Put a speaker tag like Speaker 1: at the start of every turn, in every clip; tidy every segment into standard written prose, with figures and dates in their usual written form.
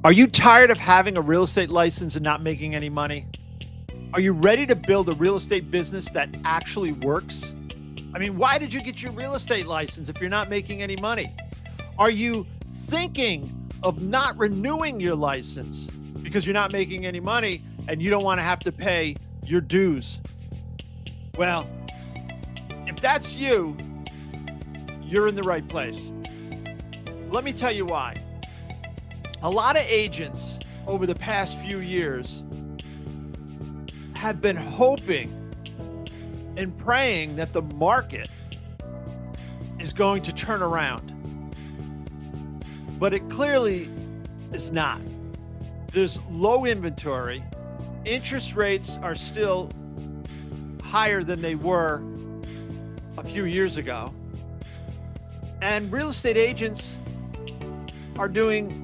Speaker 1: Are you tired of having a real estate license and not making any money? Are you ready to build a real estate business that actually works? I mean, why did you get your real estate license if you're not making any money? Are you thinking of not renewing your license because you're not making any money and you don't want to have to pay your dues? Well, if that's you, you're in the right place. Let me tell you why. A lot of agents over the past few years have been hoping and praying that the market is going to turn around. But it clearly is not. There's low inventory. Interest rates are still higher than they were a few years ago. And real estate agents are doing,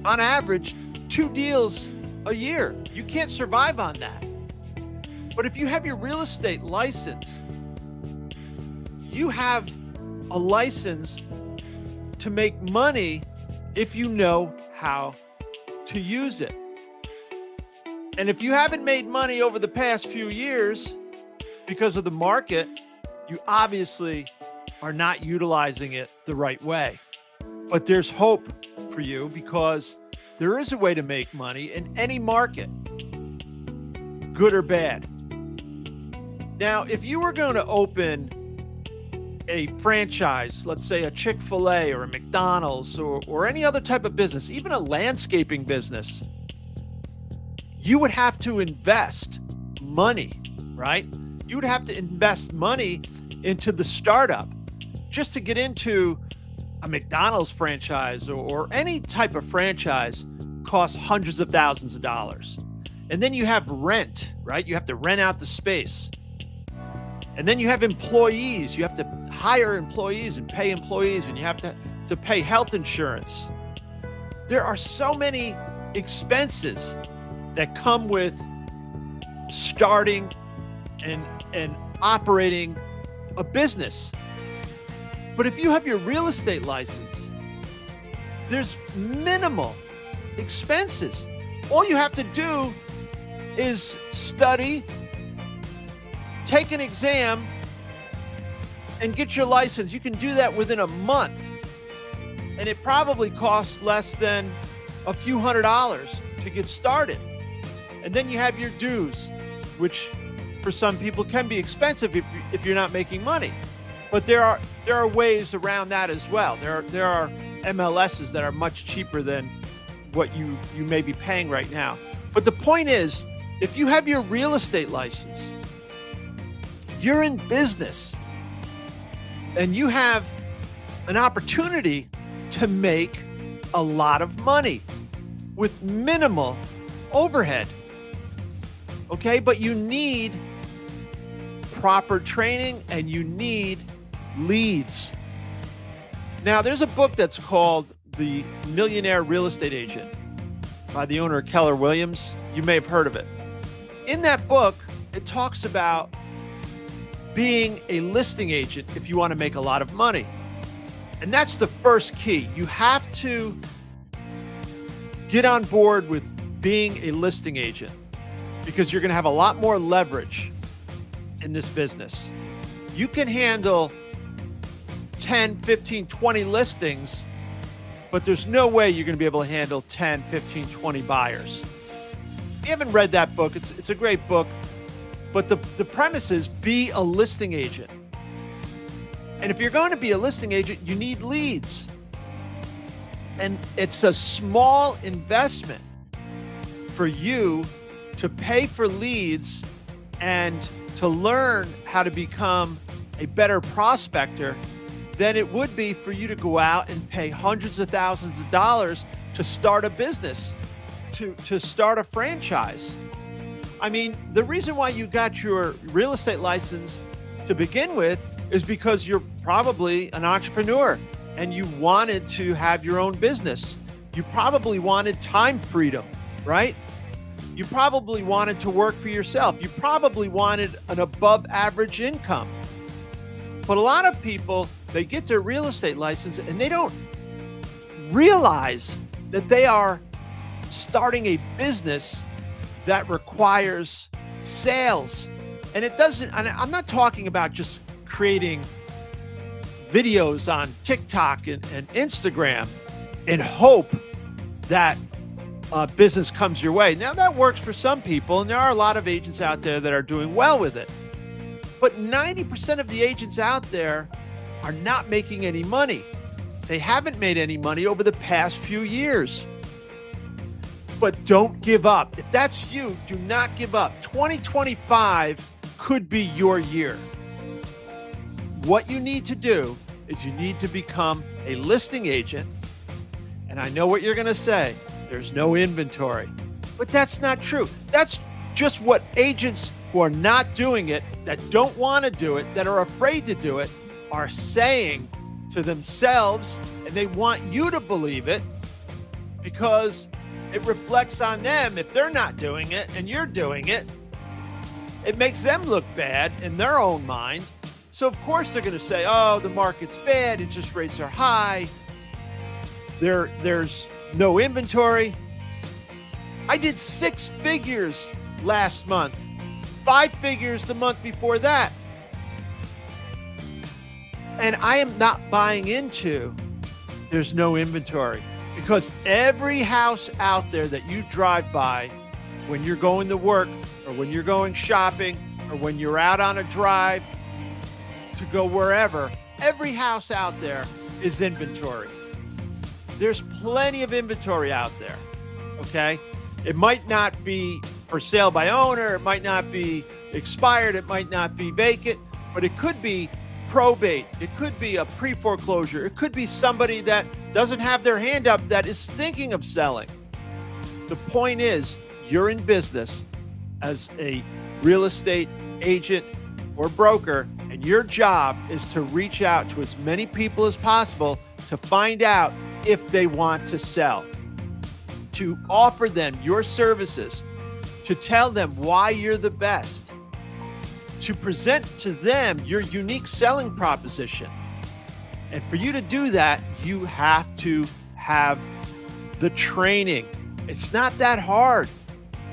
Speaker 1: on average, 2 deals a year. You can't survive on that. But if you have your real estate license, you have a license to make money if you know how to use it. And if you haven't made money over the past few years because of the market, you obviously are not utilizing it the right way. But there's hope for you because there is a way to make money in any market, good or bad. Now, if you were going to open a franchise, let's say a Chick-fil-A or a McDonald's or any other type of business, even a landscaping business, you would have to invest money, right? You would have to invest money into the startup just to get into a McDonald's franchise or any type of franchise costs hundreds of thousands of dollars. And then you have rent, right? You have to rent out the space. And then you have employees. You have to hire employees and pay employees, and you have to pay health insurance. There are so many expenses that come with starting and operating a business. But if you have your real estate license, there's minimal expenses. All you have to do is study, take an exam, and get your license. You can do that within a month. And it probably costs less than a few $100s to get started. And then you have your dues, which for some people can be expensive if you're not making money. But there are ways around that as well. There are MLSs that are much cheaper than what you may be paying right now. But the point is, if you have your real estate license, you're in business and you have an opportunity to make a lot of money with minimal overhead. Okay, but you need proper training and you need leads. Now, there's a book that's called The Millionaire Real Estate Agent by the owner Keller Williams. You may have heard of it. In that book, it talks about being a listing agent if you want to make a lot of money. And that's the first key. You have to get on board with being a listing agent because you're going to have a lot more leverage in this business. You can handle 10, 15, 20 listings, but there's no way you're going to be able to handle 10, 15, 20 buyers. If you haven't read that book, it's a great book, but the premise is be a listing agent. And if you're going to be a listing agent, you need leads. And it's a small investment for you to pay for leads and to learn how to become a better prospector than it would be for you to go out and pay hundreds of thousands of dollars to start a business, to start a franchise. I mean, the reason why you got your real estate license to begin with is because you're probably an entrepreneur and you wanted to have your own business. You probably wanted time freedom, right? You probably wanted to work for yourself. You probably wanted an above average income. But a lot of people, they get their real estate license and they don't realize that they are starting a business that requires sales. And it doesn't, and I'm not talking about just creating videos on TikTok and Instagram in hope that business comes your way. Now that works for some people, and there are a lot of agents out there that are doing well with it. But 90% of the agents out there are not making any money. They haven't made any money over the past few years. But don't give up. If that's you, do not give up. 2025 could be your year. What you need to do is you need to become a listing agent. And I know what you're going to say. There's no inventory. But that's not true. That's just what agents who are not doing it, that don't want to do it, that are afraid to do it, are saying to themselves, and they want you to believe it because it reflects on them. If they're not doing it and you're doing it, it makes them look bad in their own mind. So of course they're going to say, oh, the market's bad, interest rates are high, there's no inventory. I did 6 figures last month, 5 figures the month before that. And I am not buying into there's no inventory, because every house out there that you drive by when you're going to work or when you're going shopping or when you're out on a drive to go wherever, every house out there is inventory. There's plenty of inventory out there, okay? It might not be for sale by owner, it might not be expired, it might not be vacant, but it could be probate, it could be a pre-foreclosure, it could be somebody that doesn't have their hand up that is thinking of selling. The point is, you're in business as a real estate agent or broker, and your job is to reach out to as many people as possible to find out if they want to sell, to offer them your services, to tell them why you're the best, to present to them your unique selling proposition. And for you to do that, you have to have the training. It's not that hard.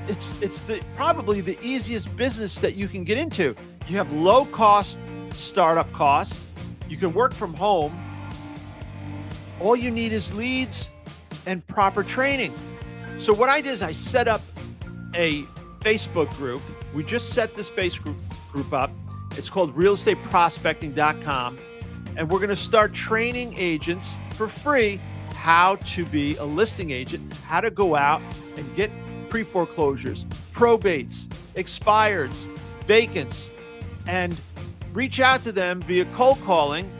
Speaker 1: It's probably the easiest business that you can get into. You have low cost startup costs. You can work from home. All you need is leads and proper training. So what I did is I set up a Facebook group. We just set this Facebook group up. It's called realestateprospecting.com. And we're going to start training agents for free how to be a listing agent, how to go out and get pre-foreclosures, probates, expireds, vacants, and reach out to them via cold calling,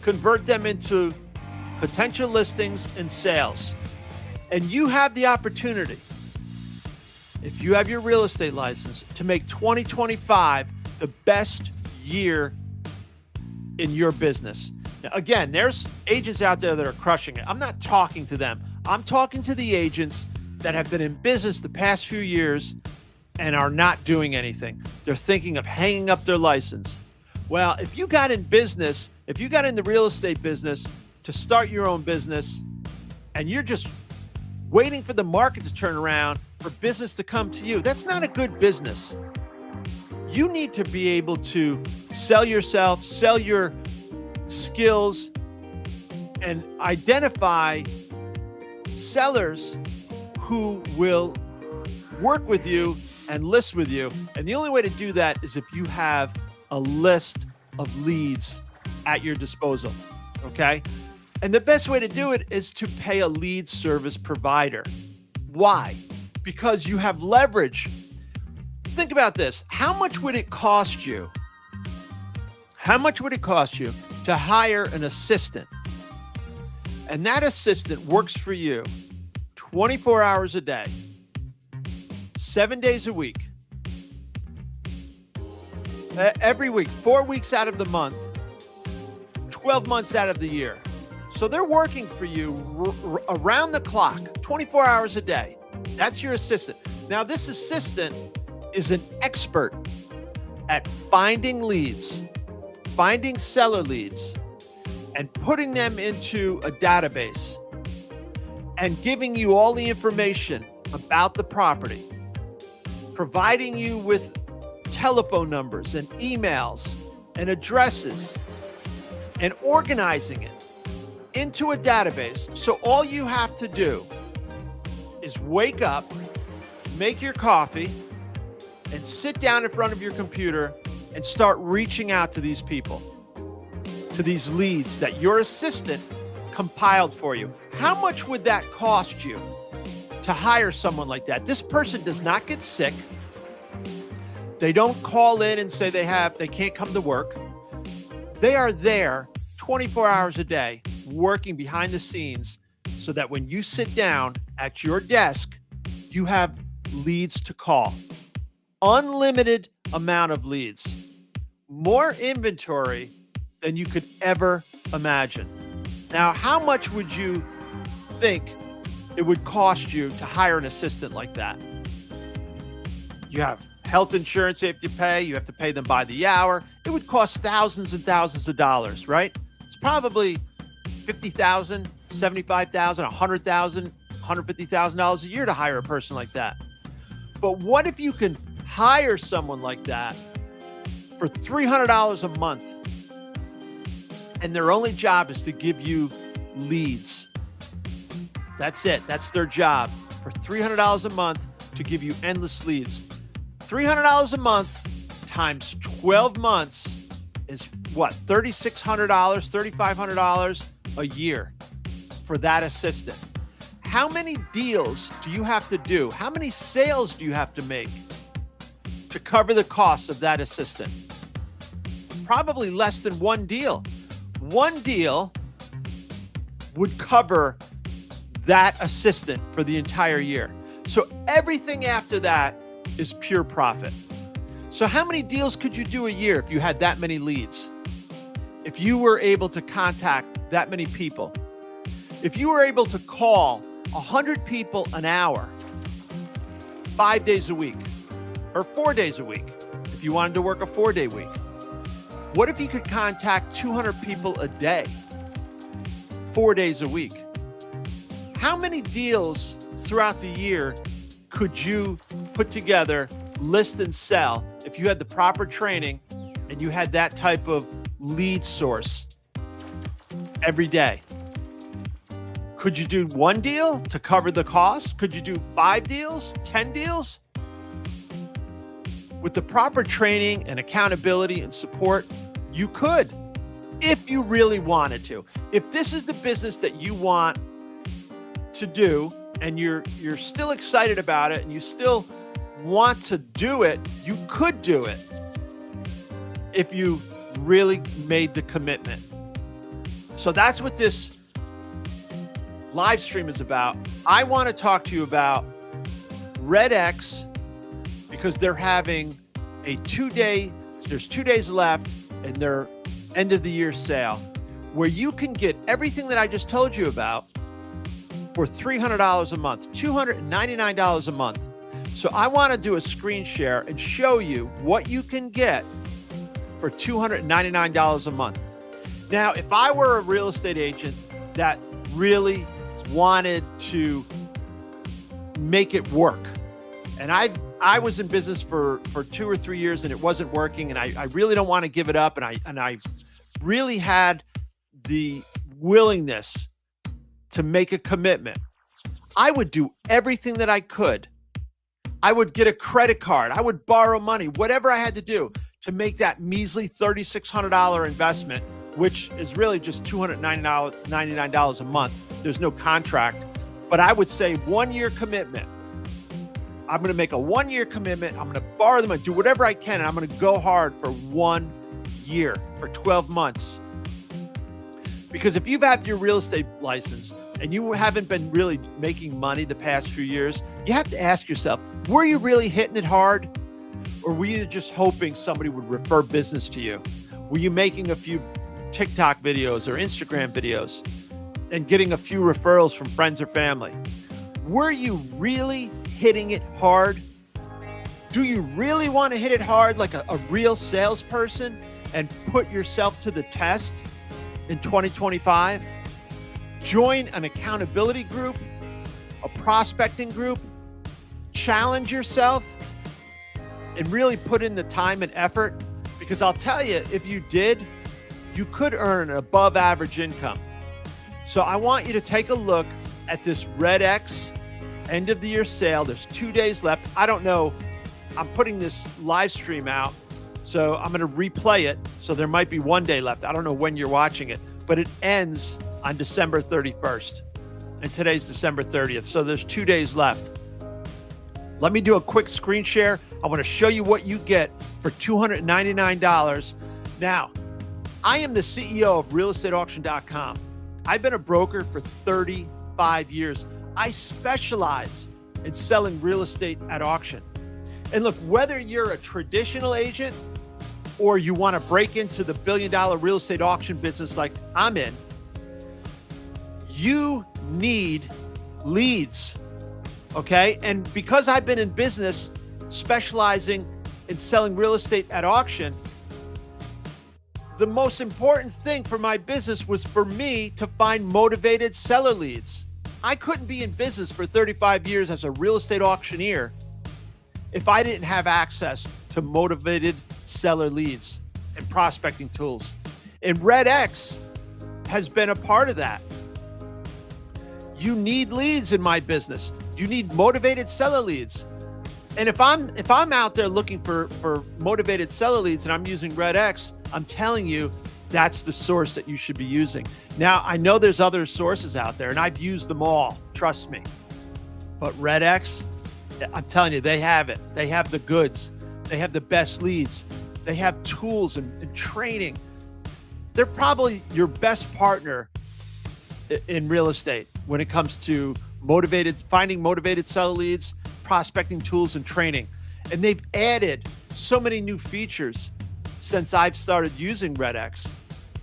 Speaker 1: convert them into potential listings and sales. And you have the opportunity, if you have your real estate license, to make 2025 the best year in your business. Now, again, there's agents out there that are crushing it. I'm not talking to them. I'm talking to the agents that have been in business the past few years and are not doing anything. They're thinking of hanging up their license. Well, if you got in business, if you got in the real estate business to start your own business, and you're just waiting for the market to turn around for business to come to you, that's not a good business. You need to be able to sell yourself, sell your skills, and identify sellers who will work with you and list with you. And the only way to do that is if you have a list of leads at your disposal, okay? And the best way to do it is to pay a lead service provider. Why? Because you have leverage. Think about this. How much would it cost you? How much would it cost you to hire an assistant? And that assistant works for you 24 hours a day, 7 days a week, every week, 4 weeks out of the month, 12 months out of the year. So they're working for you around the clock, 24 hours a day. That's your assistant. Now, this assistant is an expert at finding leads, finding seller leads, and putting them into a database. and giving you all the information about the property, providing you with telephone numbers and emails and addresses, and organizing it into a database. So all you have to do is wake up, make your coffee, and sit down in front of your computer and start reaching out to these people, to these leads that your assistant compiled for you. How much would that cost you to hire someone like that? This person does not get sick. They don't call in and say they can't come to work. They are there 24 hours a day, working behind the scenes so that when you sit down at your desk, you have leads to call. Unlimited amount of leads. More inventory than you could ever imagine. Now, how much would you think it would cost you to hire an assistant like that? You have health insurance you have to pay. You have to pay them by the hour. It would cost thousands and thousands of dollars, right? It's probably $50,000, $75,000, $100,000, $150,000 a year to hire a person like that. But what if you can hire someone like that for $300 a month, and their only job is to give you leads? That's it. That's their job, for $300 a month to give you endless leads. $300 a month times 12 months is what? $3,600, $3,500 a year for that assistant. How many deals do you have to do? How many sales do you have to make to cover the cost of that assistant? Probably less than one deal. One deal would cover that assistant for the entire year. So everything after that is pure profit. So how many deals could you do a year if you had that many leads? If you were able to contact that many people? If you were able to call 100 people an hour, 5 days a week, or 4 days a week, if you wanted to work a 4-day week? What if you could contact 200 people a day, 4 days a week? How many deals throughout the year could you put together, list and sell if you had the proper training and you had that type of lead source every day? Could you do one deal to cover the cost? Could you do 5 deals, 10 deals? With the proper training and accountability and support, you could, if you really wanted to. If this is the business that you want to do and you're still excited about it and you still want to do it, you could do it if you really made the commitment. So that's what this live stream is about. I want to talk to you about REDX because they're having a 2-day, there's 2 days left in their end of the year sale where you can get everything that I just told you about for $300 a month, $299 a month. So I want to do a screen share and show you what you can get for $299 a month. Now, if I were a real estate agent that really wanted to make it work, and I was in business for 2 or 3 years and it wasn't working, and I really don't want to give it up, and I really had the willingness to make a commitment, I would do everything that I could. I would get a credit card. I would borrow money, whatever I had to do to make that measly $3,600 investment, which is really just $299 a month. There's no contract, but I would say 1 year commitment. I'm going to make a 1 year commitment. I'm going to borrow the money, do whatever I can, and I'm going to go hard for 1 year, for 12 months. Because if you've had your real estate license and you haven't been really making money the past few years, you have to ask yourself, were you really hitting it hard? Or were you just hoping somebody would refer business to you? Were you making a few TikTok videos or Instagram videos and getting a few referrals from friends or family? Were you really hitting it hard? Do you really want to hit it hard like a real salesperson and put yourself to the test in 2025? Join an accountability group a prospecting group, challenge yourself and really put in the time and effort, because I'll tell you, if you did, you could earn an above average income. So I want you to take a look at this REDX end of the year sale. There's 2 days left. I don't know. I'm putting this live stream out, so I'm going to replay it. So there might be 1 day left. I don't know when you're watching it, but it ends on December 31st. And today's December 30th. So there's 2 days left. Let me do a quick screen share. I want to show you what you get for $299. Now, I am the CEO of realestateauction.com. I've been a broker for 35 years. I specialize in selling real estate at auction. And look, whether you're a traditional agent or you want to break into the billion-dollar real estate auction business like I'm in, you need leads, okay? And because I've been in business specializing in selling real estate at auction, the most important thing for my business was for me to find motivated seller leads. I couldn't be in business for 35 years as a real estate auctioneer if I didn't have access to motivated seller leads and prospecting tools. And REDX has been a part of that. You need leads in my business. You need motivated seller leads. And if I'm out there looking for motivated seller leads and I'm using REDX, I'm telling you, that's the source that you should be using. Now, I know there's other sources out there and I've used them all, trust me. But REDX, I'm telling you, they have it. They have the goods. They have the best leads. They have tools and training. They're probably your best partner in real estate when it comes to finding motivated seller leads, prospecting tools, and training. And they've added so many new features since I've started using REDX.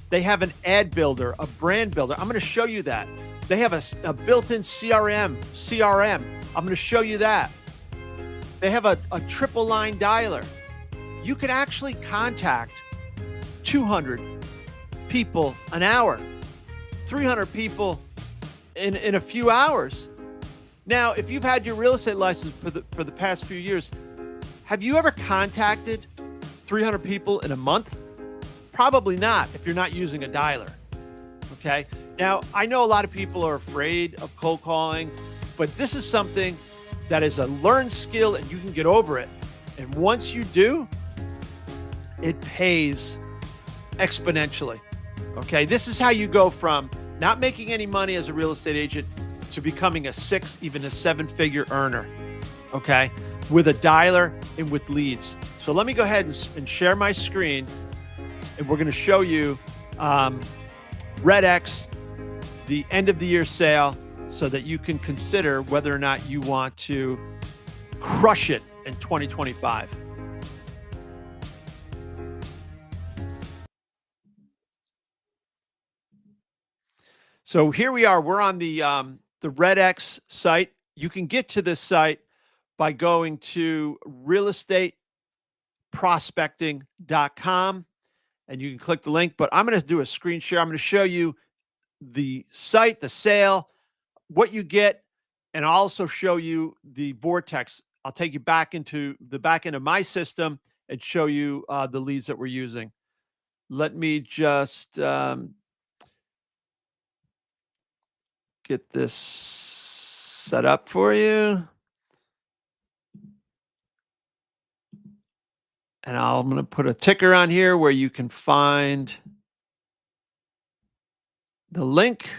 Speaker 1: They have an ad builder, a brand builder. I'm going to show you that. They have a built-in CRM. I'm going to show you that. They have a triple line dialer. You can actually contact 200 people an hour, 300 people in a few hours. Now, if you've had your real estate license for the past few years, have you ever contacted 300 people in a month? Probably not if you're not using a dialer, okay? Now, I know a lot of people are afraid of cold calling, but this is something that is a learned skill and you can get over it. And once you do, it pays exponentially, okay? This is how you go from not making any money as a real estate agent to becoming a 6, even a 7-figure earner, okay? With a dialer and with leads. So let me go ahead and share my screen, and we're going to show you REDX, the end of the year sale, so that you can consider whether or not you want to crush it in 2025. So here we are. We're on the REDX site. You can get to this site by going to realestateprospecting.com, and you can click the link. But I'm going to do a screen share. I'm going to show you the site, the sale, what you get, and I'll also show you the vortex. I'll take you back into the back end of my system and show you the leads that we're using. Let me just get this set up for you. And I'm going to put a ticker on here where you can find the link.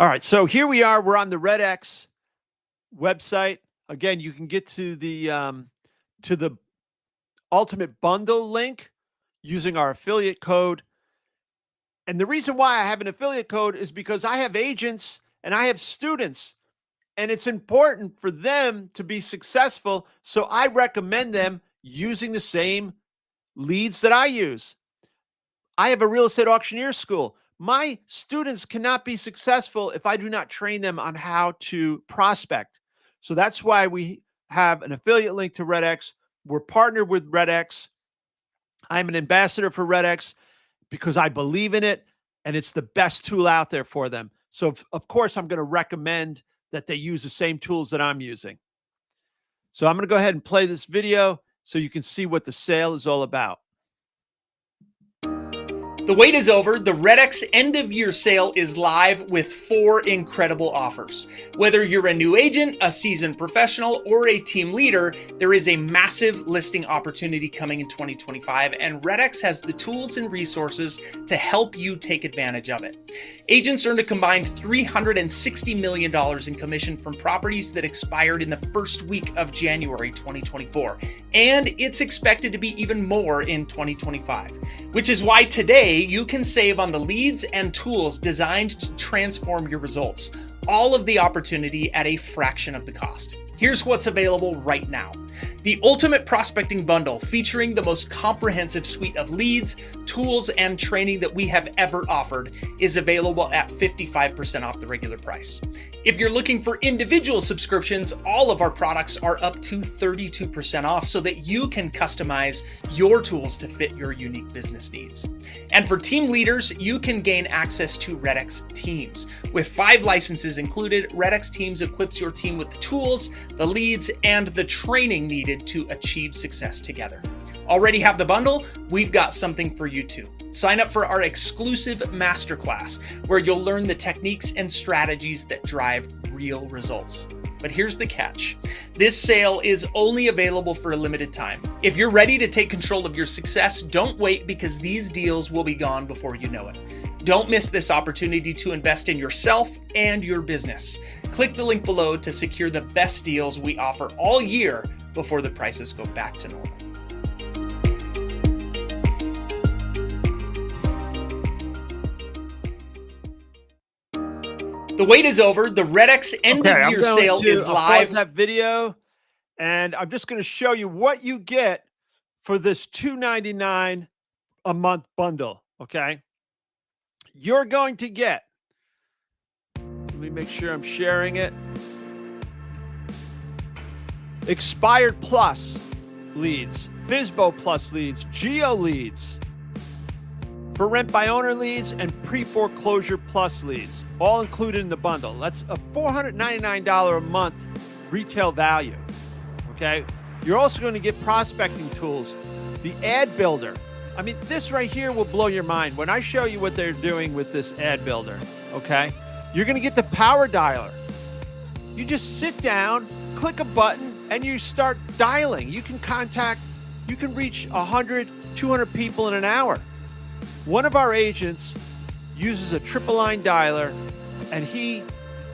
Speaker 1: All right, so here we are. We're on the REDX website. Again, you can get to the Ultimate Bundle link using our affiliate code. And the reason why I have an affiliate code is because I have agents and I have students, and it's important for them to be successful. So I recommend them using the same leads that I use. I have a real estate auctioneer school. My students cannot be successful if I do not train them on how to prospect. So that's why we have an affiliate link to REDX. We're partnered with REDX. I'm an ambassador for REDX because I believe in it, and it's the best tool out there for them. So, of course, I'm going to recommend that they use the same tools that I'm using. So I'm going to go ahead and play this video so you can see what the sale is all about.
Speaker 2: The wait is over. The REDX end of year sale is live with 4 incredible offers. Whether you're a new agent, a seasoned professional, or a team leader, there is a massive listing opportunity coming in 2025, and REDX has the tools and resources to help you take advantage of it. Agents earned a combined $360 million in commission from properties that expired in the first week of January 2024, and it's expected to be even more in 2025, which is why today you can save on the leads and tools designed to transform your results. All of the opportunity at a fraction of the cost. Here's what's available right now. The Ultimate Prospecting Bundle, featuring the most comprehensive suite of leads, tools, and training that we have ever offered, is available at 55% off the regular price. If you're looking for individual subscriptions, all of our products are up to 32% off so that you can customize your tools to fit your unique business needs. And for team leaders, you can gain access to REDX Teams. With 5 licenses included, REDX Teams equips your team with the tools, the leads, and the training needed to achieve success together. Already have the bundle? We've got something for you too. Sign up for our exclusive masterclass, where you'll learn the techniques and strategies that drive real results. But here's the catch. This sale is only available for a limited time. If you're ready to take control of your success, don't wait, because these deals will be gone before you know it. Don't miss this opportunity to invest in yourself and your business. Click the link below to secure the best deals we offer all year before the prices go back to normal. The wait is over. The REDX end of year sale is live.
Speaker 1: Pause that video, and I'm just going to show you what you get for this $299 a month bundle. Okay, you're going to get. Let me make sure I'm sharing it. Expired Plus leads, FSBO Plus leads, Geo leads, for rent by owner leads, and pre-foreclosure plus leads, all included in the bundle. That's a $499 a month retail value. Okay, you're also going to get prospecting tools, the ad builder. I mean, this right here will blow your mind when I show you what they're doing with this ad builder. Okay, you're going to get the power dialer. You just sit down, click a button, and you start dialing. You can reach 100, 200 people in an hour. One of our agents uses a triple line dialer, and he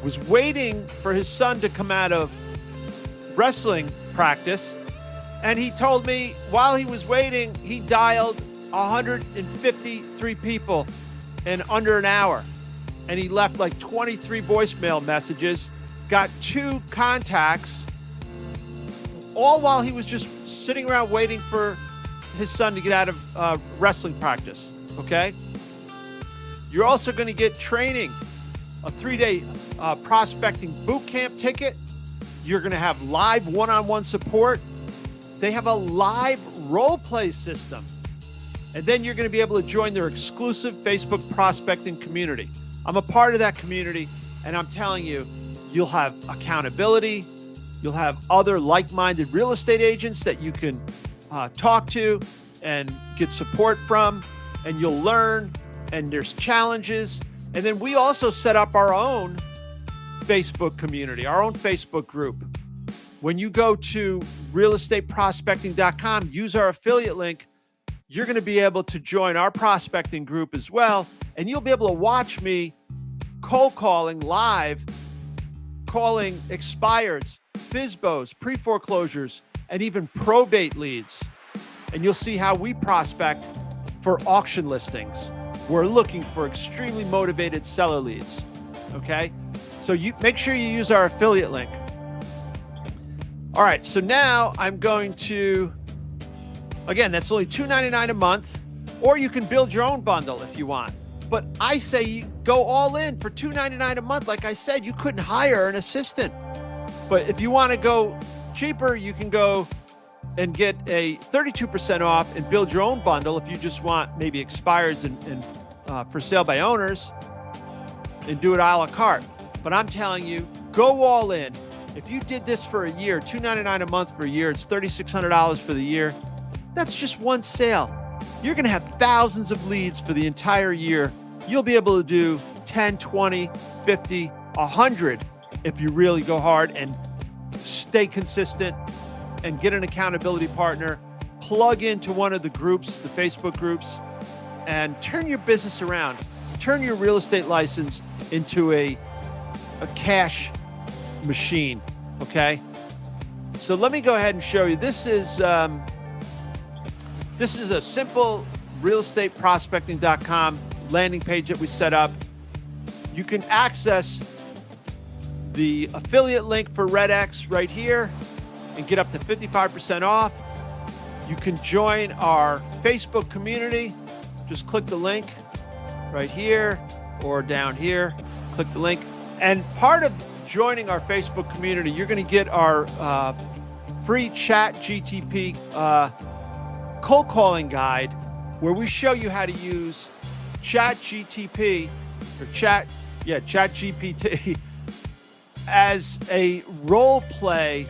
Speaker 1: was waiting for his son to come out of wrestling practice. And he told me while he was waiting, he dialed 153 people in under an hour. And he left like 23 voicemail messages, got 2 contacts, all while he was just sitting around waiting for his son to get out of wrestling practice. Okay. You're also going to get training, a 3-day prospecting boot camp ticket. You're going to have live one-on-one support. They have a live role play system. And then you're going to be able to join their exclusive Facebook prospecting community. I'm a part of that community, and I'm telling you, you'll have accountability. You'll have other like-minded real estate agents that you can talk to and get support from, and you'll learn, and there's challenges. And then we also set up our own Facebook community, our own Facebook group. When you go to realestateprospecting.com, use our affiliate link, you're going to be able to join our prospecting group as well. And you'll be able to watch me cold calling live, calling expireds, FSBOs, pre-foreclosures, and even probate leads. And you'll see how we prospect for auction listings. We're looking for extremely motivated seller leads. Okay, so you make sure you use our affiliate link. All right, so now I'm going to, again, that's only $299 a month, or you can build your own bundle if you want. But I say you go all in for $299 a month. Like I said, you couldn't hire an assistant. But if you want to go cheaper, you can go and get a 32% off and build your own bundle if you just want maybe expireds and for sale by owners and do it a la carte. But I'm telling you, go all in. If you did this for a year, $299 a month for a year, it's $3,600 for the year. That's just one sale. You're going to have thousands of leads for the entire year. You'll be able to do 10, 20, 50, 100 if you really go hard and stay consistent and get an accountability partner, plug into one of the groups, the Facebook groups, and turn your business around. Turn your real estate license into a cash machine, okay? So let me go ahead and show you. This is a simple realestateprospecting.com landing page that we set up. You can access the affiliate link for REDX right here and get up to 55% off. You can join our Facebook community. Just click the link right here or down here. Click the link. And part of joining our Facebook community, you're going to get our free Chat GTP cold calling guide, where we show you how to use Chat GPT as a role play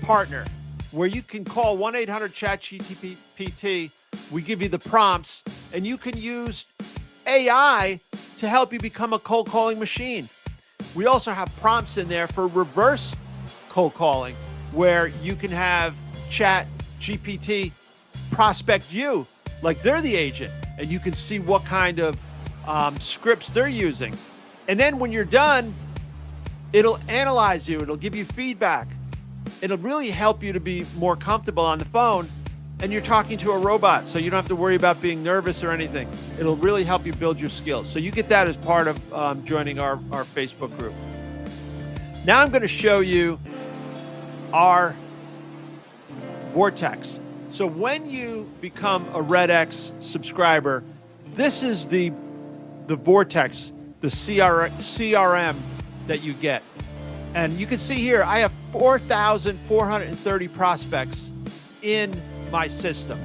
Speaker 1: partner, where you can call 1-800-CHAT-GTP. We give you the prompts, and you can use AI to help you become a cold calling machine. We also have prompts in there for reverse cold calling, where you can have Chat GPT prospect you like they're the agent, and you can see what kind of scripts they're using. And then when you're done, it'll analyze you. It'll give you feedback. It'll really help you to be more comfortable on the phone, and you're talking to a robot, so you don't have to worry about being nervous or anything. It'll really help you build your skills. So you get that as part of joining our Facebook group. Now I'm going to show you our Vortex. So when you become a REDX subscriber, this is the Vortex, the CRM that you get. And you can see here, I have 4,430 prospects in my system.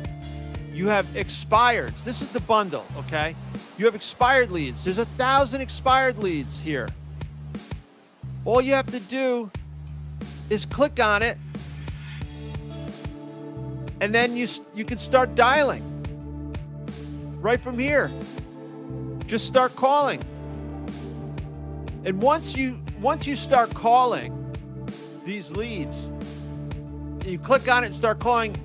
Speaker 1: You have expireds. This is the bundle, okay? You have expired leads. There's 1,000 expired leads here. All you have to do is click on it, and then you can start dialing right from here. Just start calling. And once you start calling these leads, you click on it and start calling.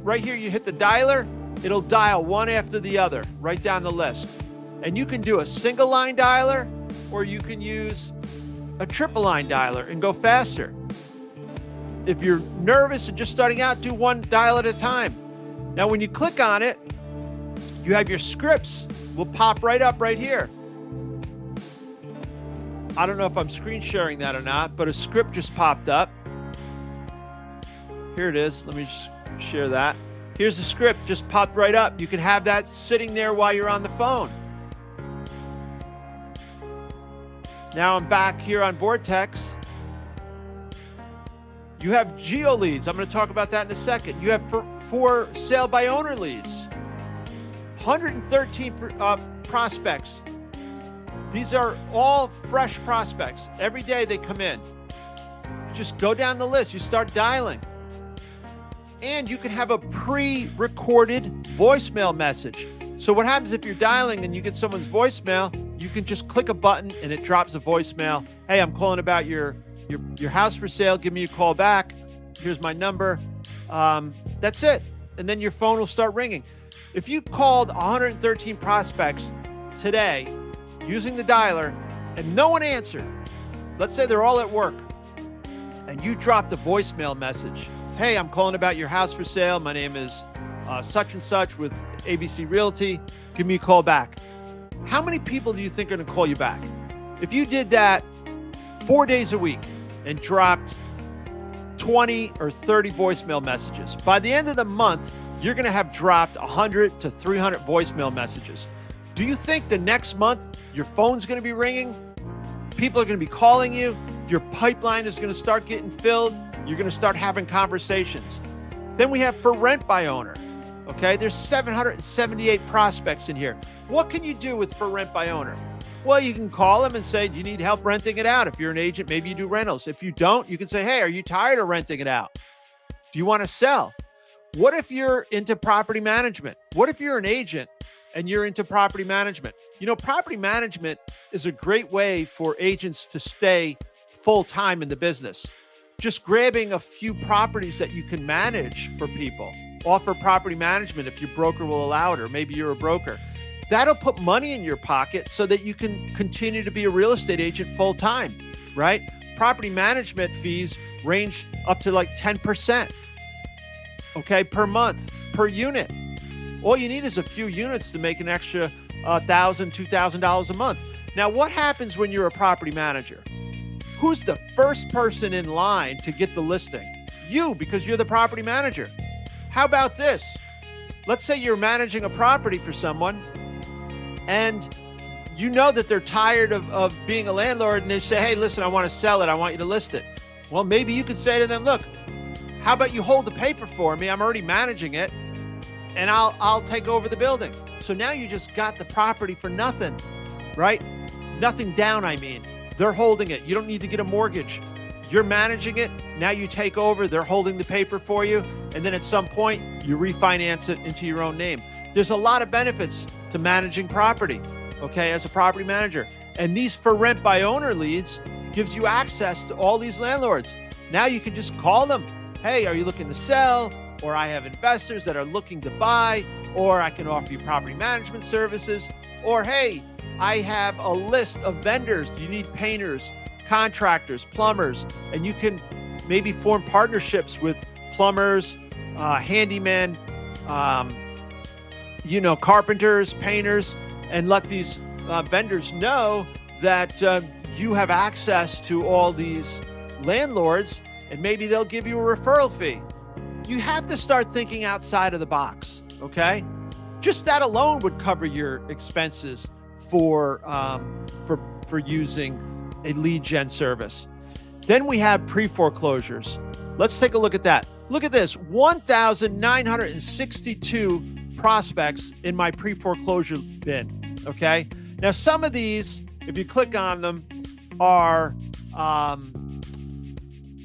Speaker 1: Right here, you hit the dialer, it'll dial one after the other, right down the list. And you can do a single line dialer, or you can use a triple line dialer and go faster. If you're nervous and just starting out, do one dial at a time. Now, when you click on it, you have your scripts will pop right up right here. I don't know if I'm screen sharing that or not, but a script just popped up. Here it is. Let me just share that. Here's the script, just popped right up. You can have that sitting there while you're on the phone. Now I'm back here on Vortex. You have geo leads. I'm going to talk about that in a second. You have for sale by owner leads. 113 prospects. These are all fresh prospects. Every day they come in. You just go down the list. You start dialing. And you can have a pre-recorded voicemail message. So what happens if you're dialing and you get someone's voicemail, you can just click a button and it drops a voicemail. Hey, I'm calling about your house for sale. Give me a call back. Here's my number. That's it. And then your phone will start ringing. If you called 113 prospects today using the dialer and no one answered, let's say they're all at work, and you dropped a voicemail message. Hey, I'm calling about your house for sale. My name is such and such with ABC Realty. Give me a call back. How many people do you think are going to call you back? If you did that 4 days a week and dropped 20 or 30 voicemail messages, by the end of the month, you're going to have dropped 100 to 300 voicemail messages. Do you think the next month your phone's going to be ringing? People are going to be calling you. Your pipeline is going to start getting filled. You're going to start having conversations. Then we have for rent by owner. Okay, there's 778 prospects in here. What can you do with for rent by owner? Well, you can call them and say, do you need help renting it out? If you're an agent, maybe you do rentals. If you don't, you can say, hey, are you tired of renting it out? Do you want to sell? What if you're into property management? What if you're an agent and you're into property management? You know, property management is a great way for agents to stay full-time in the business. Just grabbing a few properties that you can manage for people. Offer property management if your broker will allow it, or maybe you're a broker. That'll put money in your pocket so that you can continue to be a real estate agent full-time, right? Property management fees range up to like 10%, okay, per month, per unit. All you need is a few units to make an extra $1,000, $2,000 a month. Now, what happens when you're a property manager? Who's the first person in line to get the listing? You, because you're the property manager. How about this? Let's say you're managing a property for someone and you know that they're tired of being a landlord, and they say, hey, listen, I want to sell it. I want you to list it. Well, maybe you could say to them, look, how about you hold the paper for me? I'm already managing it, and I'll take over the building. So now you just got the property for nothing, right? Nothing down, I mean. They're holding it. You don't need to get a mortgage. You're managing it. Now you take over. They're holding the paper for you. And then at some point, you refinance it into your own name. There's a lot of benefits to managing property, okay, as a property manager. And these for rent by owner leads gives you access to all these landlords. Now you can just call them. Hey, are you looking to sell? Or I have investors that are looking to buy, or I can offer you property management services. Or, hey, I have a list of vendors. You need painters, contractors, plumbers, and you can maybe form partnerships with plumbers, handymen, carpenters, painters, and let these vendors know that you have access to all these landlords, and maybe they'll give you a referral fee. You have to start thinking outside of the box, okay? Just that alone would cover your expenses for using a lead gen service. Then we have pre-foreclosures. Let's take a look at that. Look at this, 1,962 prospects in my pre-foreclosure bin, okay? Now, some of these, if you click on them, are,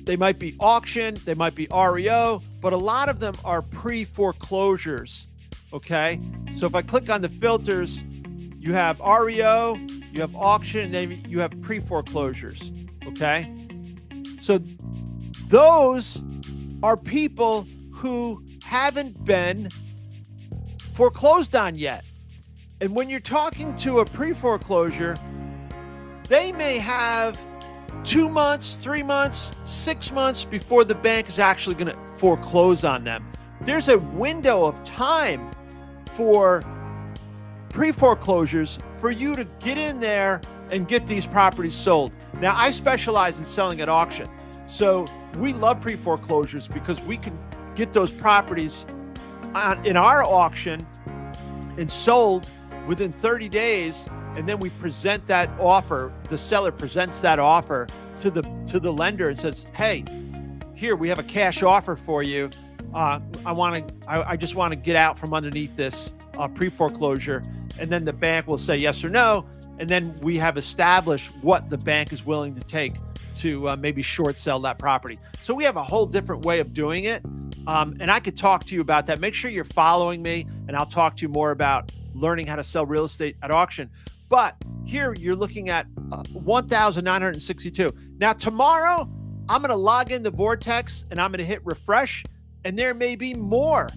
Speaker 1: they might be auction, they might be REO, but a lot of them are pre-foreclosures, okay? So if I click on the filters, you have REO, you have auction, and then you have pre-foreclosures, okay? So those are people who haven't been foreclosed on yet. And when you're talking to a pre-foreclosure, they may have 2 months, 3 months, 6 months before the bank is actually going to foreclose on them. There's a window of time for pre-foreclosures for you to get in there and get these properties sold. Now, I specialize in selling at auction. So we love pre-foreclosures because we can get those properties in our auction and sold within 30 days. And then we present that offer. The seller presents that offer to the lender and says, hey, here, we have a cash offer for you. I just want to get out from underneath this pre-foreclosure. And then the bank will say yes or no. And then we have established what the bank is willing to take to maybe short sell that property. So we have a whole different way of doing it. And I could talk to you about that. Make sure you're following me, and I'll talk to you more about learning how to sell real estate at auction. But here you're looking at 1,962. Now, tomorrow, I'm going to log into Vortex and I'm going to hit refresh, and there may be more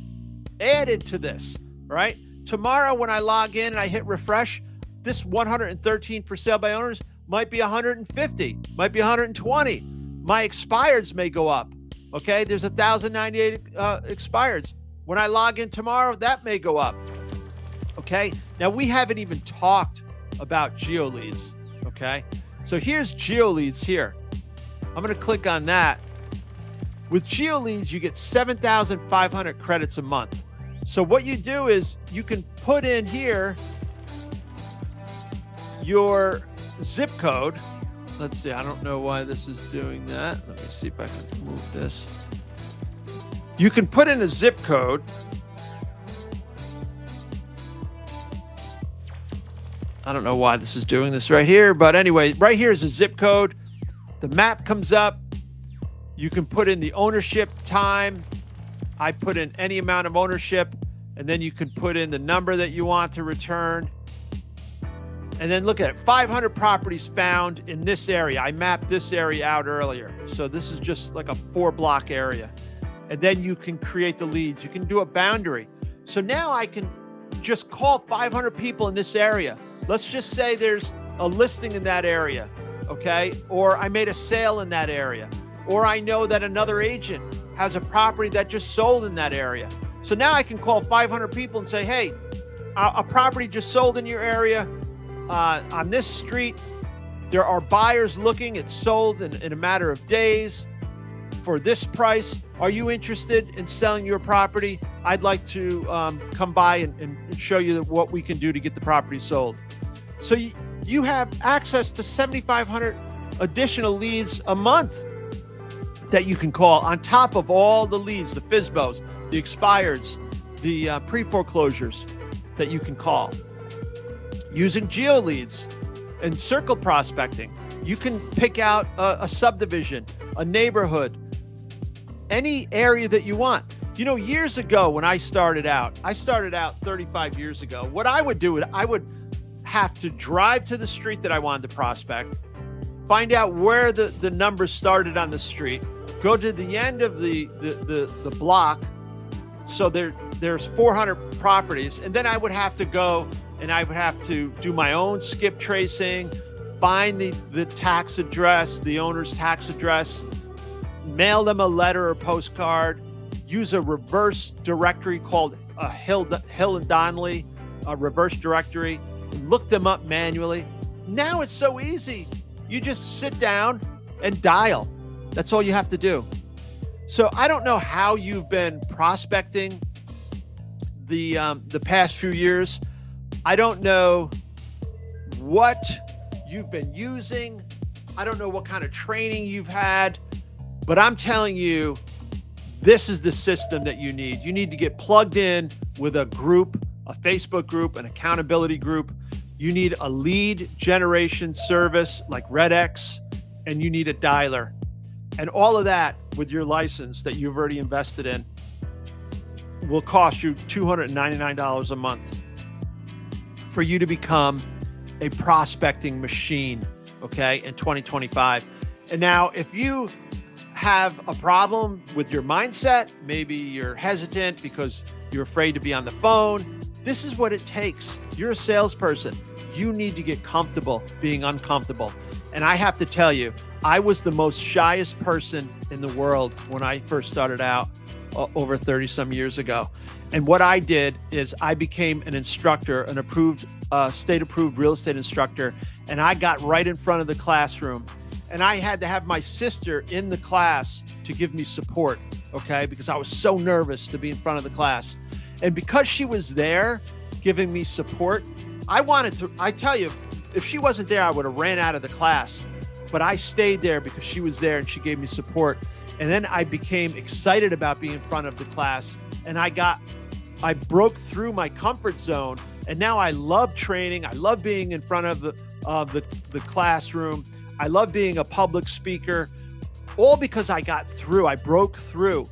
Speaker 1: added to this, right? Tomorrow, when I log in and I hit refresh, this 113 for sale by owners might be 150, might be 120. My expireds may go up. Okay, there's 1,098 expireds. When I log in tomorrow, that may go up. Okay, now we haven't even talked about GeoLeads. Okay, so here's GeoLeads here. I'm going to click on that. With GeoLeads, you get 7,500 credits a month. So what you do is you can put in here your zip code, let's see. I don't know why this is doing that. Let me see if I can move this. You can put in a zip code. I don't know why this is doing this right here, but anyway, right here is a zip code. The map comes up. You can put in the ownership time. I put in any amount of ownership, and then you can put in the number that you want to return. And then look at it, 500 properties found in this area. I mapped this area out earlier. So this is just like a 4-block area. And then you can create the leads. You can do a boundary. So now I can just call 500 people in this area. Let's just say there's a listing in that area, okay? Or I made a sale in that area. Or I know that another agent has a property that just sold in that area. So now I can call 500 people and say, hey, a property just sold in your area on this street. There are buyers looking. It's sold in a matter of days for this price. Are you interested in selling your property? I'd like to come by and show you what we can do to get the property sold. So you have access to 7,500 additional leads a month that you can call on top of all the leads, the FSBOs, the expireds, the pre-foreclosures that you can call. Using geo leads and circle prospecting, you can pick out a subdivision, a neighborhood, any area that you want. You know, years ago when I started out 35 years ago, what I would do, I would have to drive to the street that I wanted to prospect, find out where the numbers started on the street, go to the end of the block. So there's 400 properties, and then I would have to go and I would have to do my own skip tracing, find the tax address, the owner's tax address, mail them a letter or postcard, use a reverse directory called Hill and Donnelly, a reverse directory, look them up manually. Now it's so easy. You just sit down and dial. That's all you have to do. So I don't know how you've been prospecting the past few years. I don't know what you've been using. I don't know what kind of training you've had, but I'm telling you, this is the system that you need. You need to get plugged in with a group, a Facebook group, an accountability group. You need a lead generation service like REDX, and you need a dialer. And all of that with your license that you've already invested in will cost you $299 a month for you to become a prospecting machine, okay, in 2025. And now, if you have a problem with your mindset, maybe you're hesitant because you're afraid to be on the phone, this is what it takes. You're a salesperson. You need to get comfortable being uncomfortable. And I have to tell you, I was the most shyest person in the world when I first started out over 30 some years ago. And what I did is I became an instructor, an approved, state approved real estate instructor. And I got right in front of the classroom, and I had to have my sister in the class to give me support. Okay. Because I was so nervous to be in front of the class. And because she was there giving me support, I tell you, if she wasn't there, I would have ran out of the class. But I stayed there because she was there and she gave me support. And then I became excited about being in front of the class. And I broke through my comfort zone. And now I love training. I love being in front of the classroom. I love being a public speaker, all because I broke through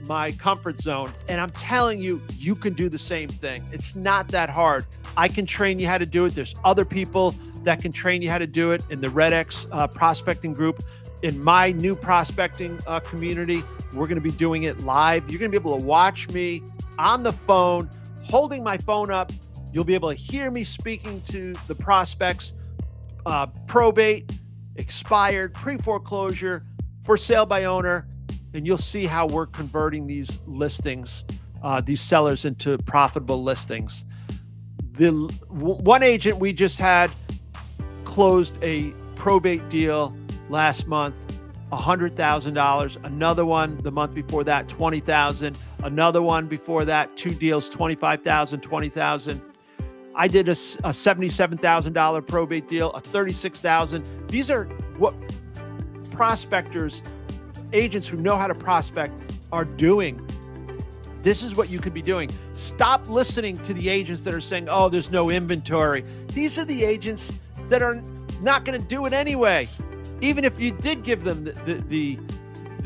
Speaker 1: my comfort zone. And I'm telling you, you can do the same thing. It's not that hard. I can train you how to do it. There's other people that can train you how to do it in the REDX prospecting group. In my new prospecting community, we're going to be doing it live. You're going to be able to watch me on the phone, holding my phone up. You'll be able to hear me speaking to the prospects, probate, expired, pre-foreclosure, for sale by owner. And you'll see how we're converting these listings, these sellers, into profitable listings. The one agent we just had closed a probate deal last month, $100,000. Another one the month before that, $20,000. Another one before that, 2 deals, $25,000, $20,000. I did a $77,000 probate deal, a $36,000. These are what prospectors, agents who know how to prospect are doing. This is what you could be doing. Stop listening to the agents that are saying, oh, there's no inventory. These are the agents that are not going to do it anyway. Even if you did give them the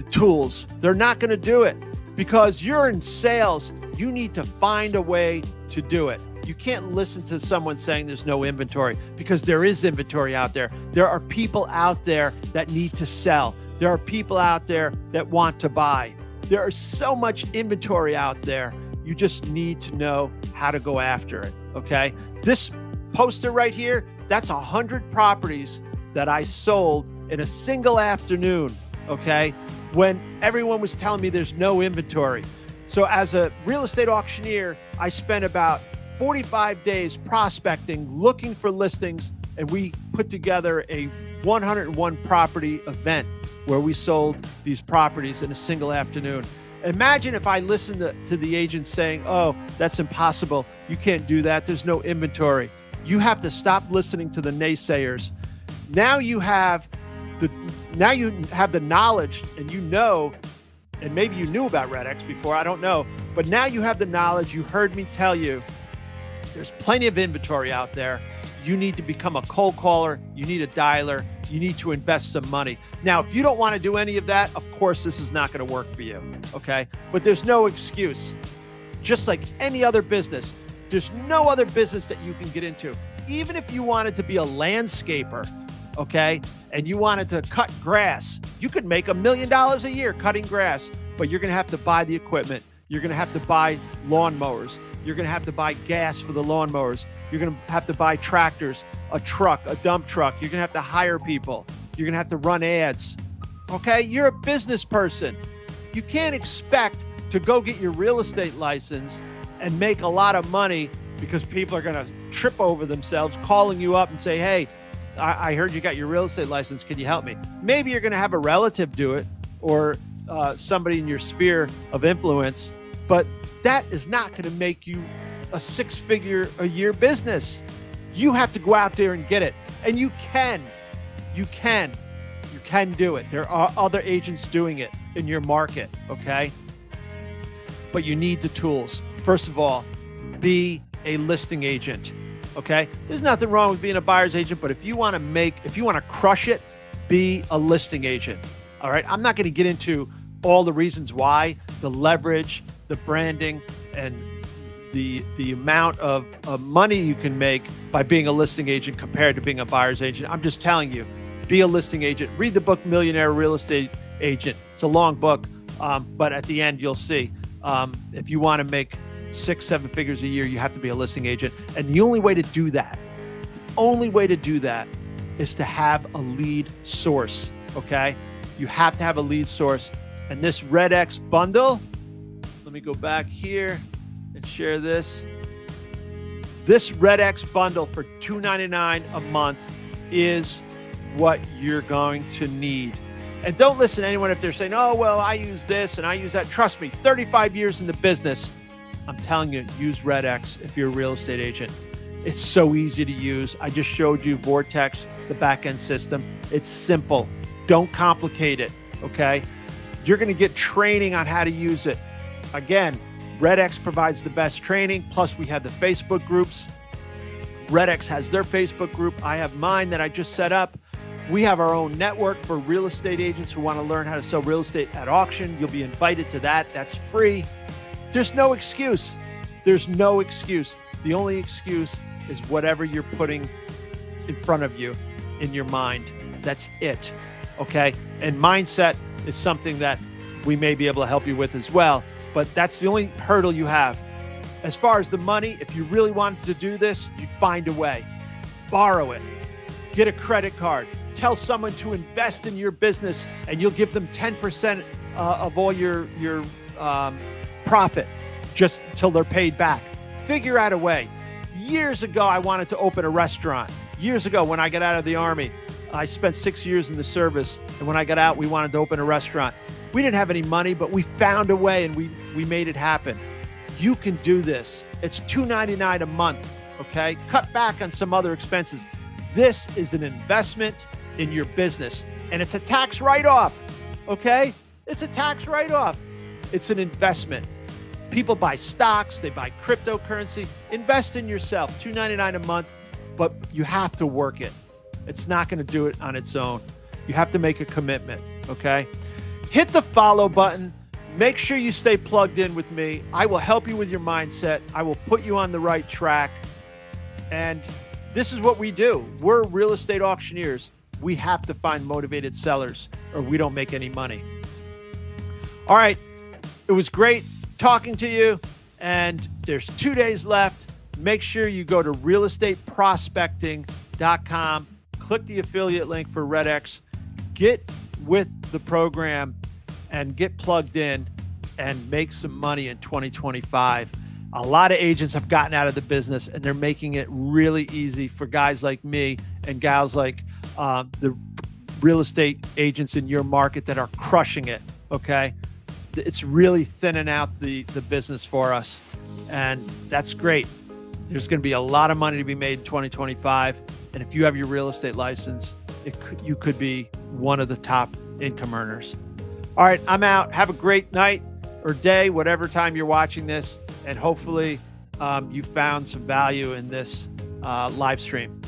Speaker 1: tools, they're not going to do it because you're in sales. You need to find a way to do it. You can't listen to someone saying there's no inventory because there is inventory out there. There are people out there that need to sell. There are people out there that want to buy. There is so much inventory out there. You just need to know how to go after it, okay? This poster right here, that's 100 properties that I sold in a single afternoon, okay? When everyone was telling me there's no inventory. So as a real estate auctioneer, I spent about 45 days prospecting, looking for listings, and we put together a 101 property event where we sold these properties in a single afternoon. Imagine if I listened to the agents saying, oh, that's impossible. You can't do that. There's no inventory. You have to stop listening to the naysayers. Now you have the knowledge, and you know, and maybe you knew about REDX before, I don't know, but now you have the knowledge. You heard me tell you there's plenty of inventory out there. You need to become a cold caller. You need a dialer. You need to invest some money. Now, if you don't want to do any of that, of course, this is not going to work for you, okay? But there's no excuse. Just like any other business, there's no other business that you can get into. Even if you wanted to be a landscaper, okay, and you wanted to cut grass, you could make $1 million a year cutting grass, but you're going to have to buy the equipment. You're going to have to buy lawnmowers. You're going to have to buy gas for the lawnmowers. You're going to have to buy tractors, a truck, a dump truck. You're going to have to hire people. You're going to have to run ads. Okay? You're a business person. You can't expect to go get your real estate license and make a lot of money because people are going to trip over themselves calling you up and say, hey, I heard you got your real estate license. Can you help me? Maybe you're going to have a relative do it or somebody in your sphere of influence, but that is not going to make you a 6-figure-a-year business. You have to go out there and get it. And you can do it. There are other agents doing it in your market, okay? But you need the tools. First of all, be a listing agent, okay? There's nothing wrong with being a buyer's agent, but if you want to crush it, be a listing agent, all right? I'm not going to get into all the reasons why, the leverage, the branding, and the amount of money you can make by being a listing agent compared to being a buyer's agent. I'm just telling you, be a listing agent. Read the book Millionaire Real Estate Agent. It's a long book, but at the end you'll see if you want to make 6-7 figures a year, you have to be a listing agent. And the only way to do that is to have a lead source, okay? You have to have a lead source. And this REDX bundle, let me go back here and share this. This REDX bundle for $299 a month is what you're going to need. And don't listen to anyone if they're saying, oh, well, I use this and I use that. Trust me, 35 years in the business. I'm telling you, use REDX if you're a real estate agent. It's so easy to use. I just showed you Vortex, the back-end system. It's simple. Don't complicate it, okay? You're going to get training on how to use it. Again, REDX provides the best training. Plus, we have the Facebook groups. REDX has their Facebook group. I have mine that I just set up. We have our own network for real estate agents who want to learn how to sell real estate at auction. You'll be invited to that. That's free. There's no excuse. There's no excuse. The only excuse is whatever you're putting in front of you in your mind. That's it. Okay? And mindset is something that we may be able to help you with as well. But that's the only hurdle you have. As far as the money, if you really wanted to do this, you'd find a way. Borrow it. Get a credit card. Tell someone to invest in your business and you'll give them 10% of all your profit just until they're paid back. Figure out a way. Years ago, I wanted to open a restaurant. Years ago, when I got out of the Army, I spent 6 years in the service. And when I got out, we wanted to open a restaurant. We didn't have any money, but we found a way and we made it happen. You can do this. It's $299 a month, okay? Cut back on some other expenses. This is an investment. in your business. And it's a tax write-off, okay? It's a tax write-off. It's an investment. People buy stocks, they buy cryptocurrency. Invest in yourself, $2.99 a month, but you have to work it. It's not going to do it on its own. You have to make a commitment, okay? Hit the follow button. Make sure you stay plugged in with me. I will help you with your mindset. I will put you on the right track. And this is what we do. We're real estate auctioneers. We have to find motivated sellers or we don't make any money. All right. It was great talking to you. And there's 2 days left. Make sure you go to realestateprospecting.com. Click the affiliate link for REDX. Get with the program and get plugged in and make some money in 2025. A lot of agents have gotten out of the business and they're making it really easy for guys like me and gals like the real estate agents in your market that are crushing it, okay? It's really thinning out the business for us, and that's great. There's going to be a lot of money to be made in 2025, and if you have your real estate license, you could be one of the top income earners. All right, I'm out. Have a great night or day, whatever time you're watching this, and hopefully you found some value in this live stream.